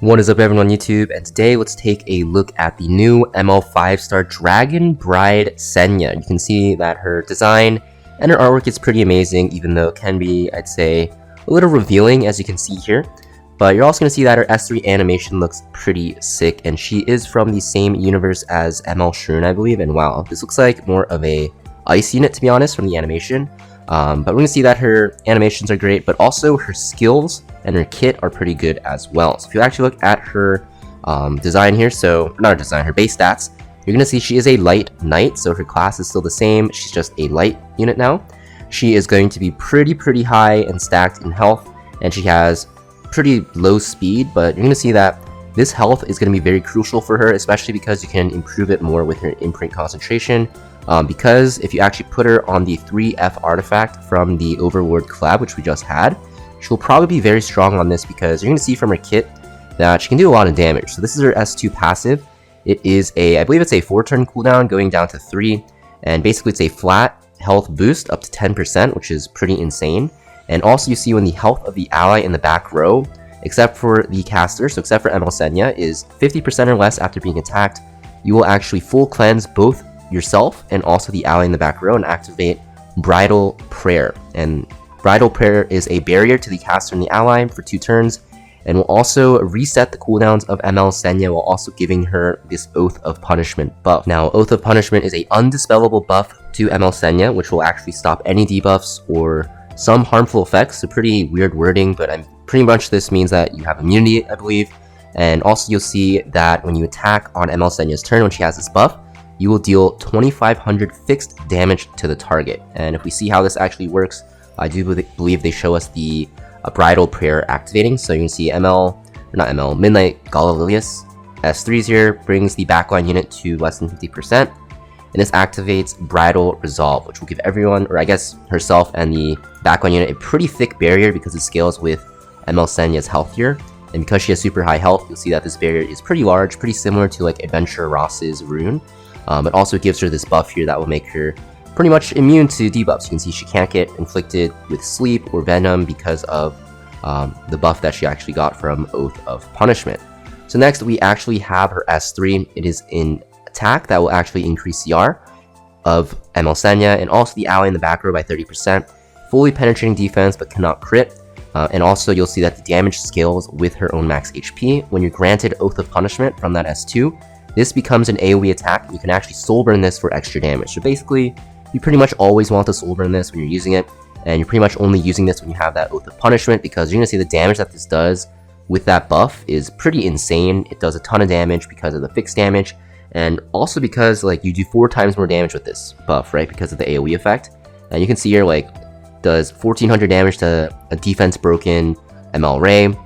What is up everyone on YouTube, and today let's take a look at the new ML 5-star Dragon Bride Senya. You can see that her design and her artwork is pretty amazing, even though it can be, I'd say, a little revealing as you can see here. But you're also going to see that her S3 animation looks pretty sick, and she is from the same universe as ML Shroon, I believe. And wow, this looks like more of a ice unit, to be honest, from the animation. But we're going to see that her animations are great, but also her skills and her kit are pretty good as well. So if you actually look at her design here, so not her design, her base stats, you're going to see she is a light knight, so her class is still the same. She's just a light unit now. She is going to be pretty high and stacked in health, and she has pretty low speed, but you're going to see that this health is going to be very crucial for her, especially because you can improve it more with her imprint concentration. Because if you actually put her on the 3F artifact from the Overlord collab, which we just had, she'll probably be very strong on this, because you're going to see from her kit that she can do a lot of damage. So this is her S2 passive. It is a, I believe it's a 4-turn cooldown going down to 3, and basically it's a flat health boost up to 10%, which is pretty insane. And also you see when the health of the ally in the back row, except for the caster, so except for ML Senya, is 50% or less after being attacked, you will actually full cleanse both yourself and also the ally in the back row and activate Bridal Prayer. And Bridal Prayer is a barrier to the caster and the ally for 2 turns, and will also reset the cooldowns of ML Senya while also giving her this Oath of Punishment buff. Now, Oath of Punishment is a undispellable buff to ML Senya, which will actually stop any debuffs or some harmful effects. So pretty weird wording, but I'm pretty much this means that you have immunity, I believe. And also you'll see that when you attack on ML Senya's turn when she has this buff, you will deal 2500 fixed damage to the target. And if we see how this actually works, I do believe they show us the Bridal Prayer activating. So you can see Midnight Galilius S3s here brings the backline unit to less than 50%. And this activates Bridal Resolve, which will give everyone, or I guess herself and the backline unit, a pretty thick barrier because it scales with ML Senya's health here. And because she has super high health, you'll see that this barrier is pretty large, pretty similar to like Adventure Ross's rune. But also gives her this buff here that will make her pretty much immune to debuffs. You can see she can't get inflicted with sleep or venom because of the buff that she actually got from Oath of Punishment. So next we actually have her S3. It is in attack that will actually increase CR of ML Senya and also the ally in the back row by 30%. Fully penetrating defense but cannot crit. And also you'll see that the damage scales with her own max HP. When you're granted Oath of Punishment from that S2, this becomes an AoE attack. You can actually soul burn this for extra damage. So basically, you pretty much always want to soul burn this when you're using it, and you're pretty much only using this when you have that Oath of Punishment, because you're going to see the damage that this does with that buff is pretty insane. It does a ton of damage because of the fixed damage, and also because like you do 4 times more damage with this buff, right, because of the AoE effect. And you can see here, like, does 1400 damage to a defense broken ML Ray,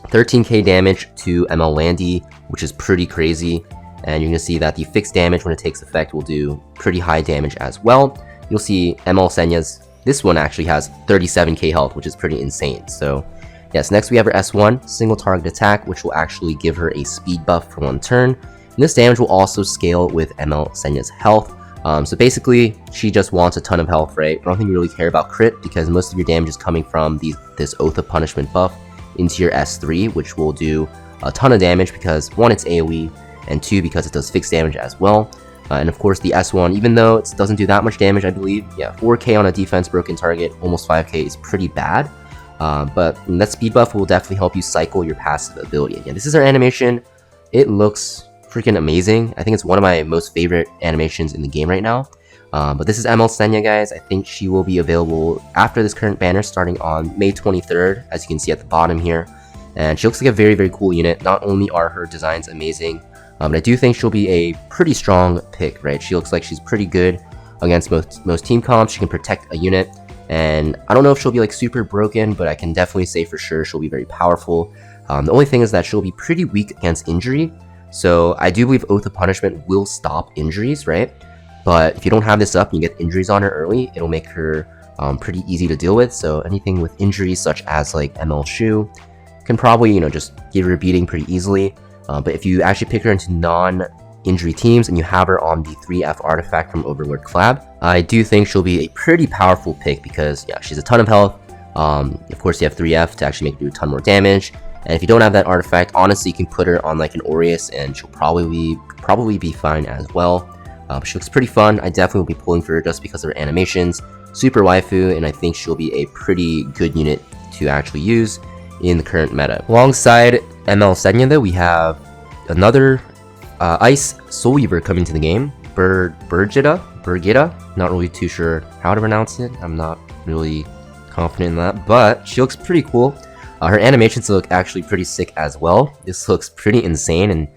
13k damage to ML Landy, which is pretty crazy. And you're going to see that the fixed damage when it takes effect will do pretty high damage as well. You'll see ML Senya's, this one actually has 37k health, which is pretty insane. So yes, next we have her S1, single target attack, which will actually give her a speed buff for 1 turn. And this damage will also scale with ML Senya's health. So basically, she just wants a ton of health, right? I don't think you really care about crit, because most of your damage is coming from this Oath of Punishment buff into your S3, which will do a ton of damage because 1, it's AoE, and 2, because it does fixed damage as well. And of course the S1, even though it doesn't do that much damage, I believe, yeah, 4k on a defense broken target, almost 5k is pretty bad. But that speed buff will definitely help you cycle your passive ability. Yeah, this is our animation. It looks freaking amazing. I think it's one of my most favorite animations in the game right now. But this is ML Senya, guys. I think she will be available after this current banner starting on May 23rd, as you can see at the bottom here. And she looks like a very cool unit. Not only are her designs amazing, but I do think she'll be a pretty strong pick, right? She looks like she's pretty good against most team comps. She can protect a unit, and I don't know if she'll be like super broken, but I can definitely say for sure she'll be very powerful. The only thing is that she'll be pretty weak against injury, so I do believe Oath of Punishment will stop injuries, right? But if you don't have this up and you get injuries on her early, it'll make her pretty easy to deal with. So anything with injuries such as like ML Shu can probably, you know, just give her a beating pretty easily. But if you actually pick her into non-injury teams and you have her on the 3F artifact from Overlord collab, I do think she'll be a pretty powerful pick because, yeah, she's a ton of health. Of course, you have 3F to actually make her do a ton more damage. And if you don't have that artifact, honestly, you can put her on like an Aureus and she'll probably be fine as well. She looks pretty fun. I definitely will be pulling for her just because of her animations. Super waifu, and I think she'll be a pretty good unit to actually use in the current meta. Alongside ML Senya though, we have another Ice Soulweaver coming to the game. Birgitta? Not really too sure how to pronounce it. I'm not really confident in that, but she looks pretty cool. Her animations look actually pretty sick as well. This looks pretty insane and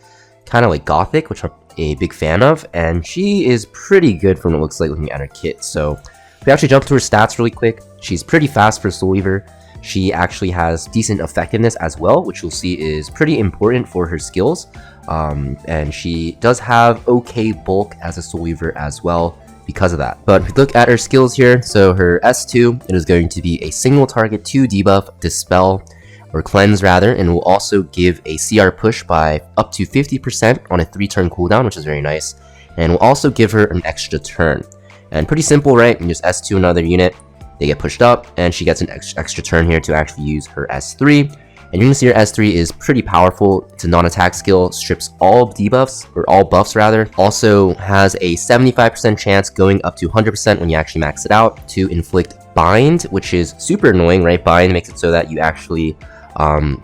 kind of like gothic, which I'm a big fan of, and she is pretty good from what it looks like looking at her kit. So if we actually jump to her stats really quick, she's pretty fast for Soulweaver. She actually has decent effectiveness as well, which you'll see is pretty important for her skills. And she does have okay bulk as a Soulweaver as well because of that. But if we look at her skills here, so her S2, it is going to be a single target 2 debuff, dispel, or cleanse rather, and will also give a CR push by up to 50% on a 3-turn cooldown, which is very nice. And will also give her an extra turn. And pretty simple, right? You just S2 another unit, they get pushed up, and she gets an extra turn here to actually use her S3. And you're gonna see her S3 is pretty powerful. It's a non-attack skill, strips all debuffs, or all buffs rather. Also has a 75% chance going up to 100% when you actually max it out to inflict bind, which is super annoying, right? Bind makes it so that you actually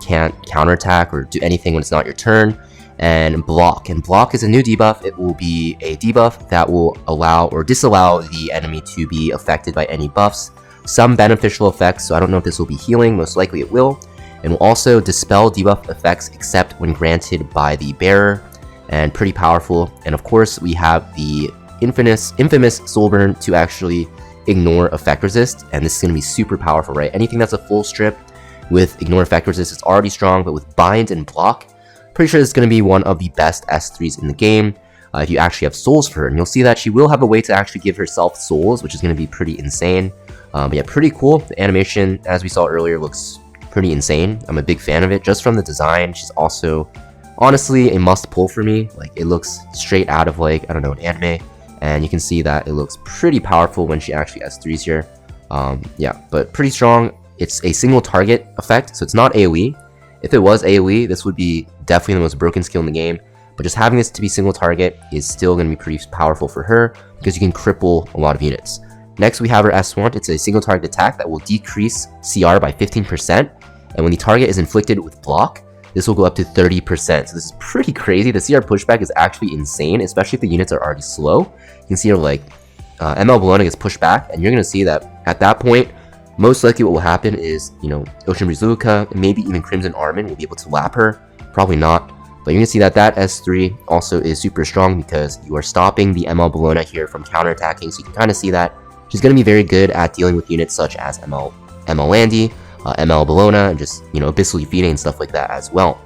can't counterattack or do anything when it's not your turn. And block is a new debuff. It will be a debuff that will allow or disallow the enemy to be affected by any buffs. Some beneficial effects, so I don't know if this will be healing, most likely it will. And will also dispel debuff effects except when granted by the bearer, and pretty powerful. And of course we have the infamous Soulburn to actually ignore effect resist, and this is going to be super powerful, right? Anything that's a full strip with ignore effect resist is already strong, but with bind and block, pretty sure this is going to be one of the best S3s in the game if you actually have souls for her. And you'll see that she will have a way to actually give herself souls, which is going to be pretty insane. But yeah, pretty cool. The animation, as we saw earlier, looks pretty insane. I'm a big fan of it just from the design. She's also honestly a must pull for me. Like, it looks straight out of, like, I don't know, an anime, and you can see that it looks pretty powerful when she actually S3s here. Yeah, but pretty strong. It's a single target effect, so it's not AoE. If it was AoE, this would be definitely the most broken skill in the game, but just having this to be single target is still going to be pretty powerful for her because you can cripple a lot of units. Next, we have her S1. It's a single target attack that will decrease CR by 15%, and when the target is inflicted with block, this will go up to 30%. So this is pretty crazy. The CR pushback is actually insane, especially if the units are already slow. You can see her, like, ML Bologna gets pushed back, and you're going to see that at that point, most likely what will happen is, you know, Ocean Breeze-Luca, maybe even Crimson Armin will be able to lap her. Probably not. But you're going to see that that S3 also is super strong because you are stopping the ML Bologna here from counterattacking. So you can kind of see that she's going to be very good at dealing with units such as ML Landy, ML Bologna, and just, you know, Abyssal Yufine and stuff like that as well.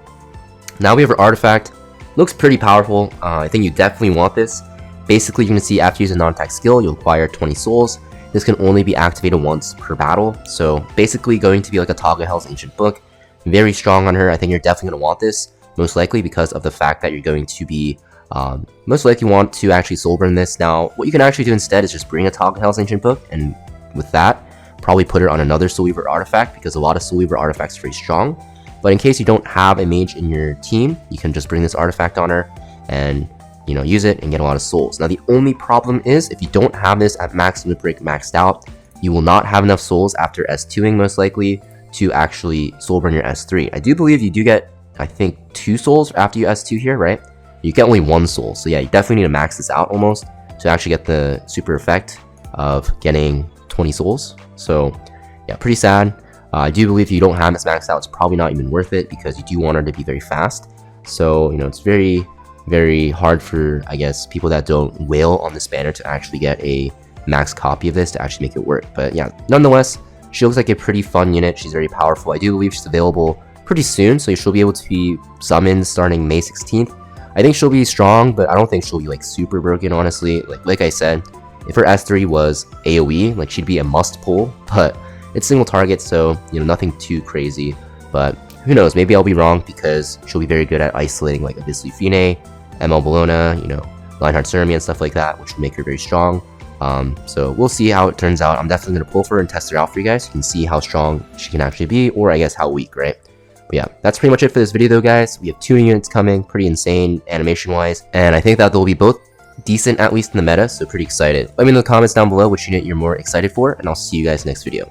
Now we have her artifact. Looks pretty powerful. I think you definitely want this. Basically, you're going to see after using a non-attack skill, you'll acquire 20 souls. This can only be activated once per battle. So basically going to be like a Taga Hell's Ancient Book. Very strong on her. I think you're definitely going to want this, most likely because of the fact that you're going to be most likely want to actually soulburn this. Now, what you can actually do instead is just bring a Taga Hell's Ancient Book, and with that, probably put her on another Soulweaver artifact because a lot of Soulweaver artifacts are very strong. But in case you don't have a mage in your team, you can just bring this artifact on her and, you know, use it and get a lot of souls. Now, the only problem is if you don't have this at max limit break maxed out, you will not have enough souls after S2ing most likely to actually soulburn your S3. I do believe you do get, I think, 2 souls after you S2 here, right? You get only 1 soul. So yeah, you definitely need to max this out almost to actually get the super effect of getting 20 souls. So yeah, pretty sad. I do believe if you don't have this maxed out, it's probably not even worth it because you do want her to be very fast. So, you know, it's very, very hard for, I guess, people that don't whale on this banner to actually get a max copy of this to actually make it work. But yeah, nonetheless, she looks like a pretty fun unit. She's very powerful. I do believe she's available pretty soon, so she'll be able to be summoned starting May 16th. I think she'll be strong, but I don't think she'll be like super broken, honestly. Like I said, if her S3 was AoE, like she'd be a must pull, but it's single target, so, you know, nothing too crazy. But who knows, maybe I'll be wrong because she'll be very good at isolating like Abyssal Yufine, ML Bologna, you know, Lionheart Ceremony and stuff like that, which will make her very strong. So we'll see how it turns out. I'm definitely going to pull for her and test her out for you guys. You can see how strong she can actually be, or I guess how weak, right? But yeah, that's pretty much it for this video though, guys. We have 2 new units coming, pretty insane animation-wise, and I think that they'll be both decent, at least in the meta, so pretty excited. Let me know in the comments down below which unit you're more excited for, and I'll see you guys next video.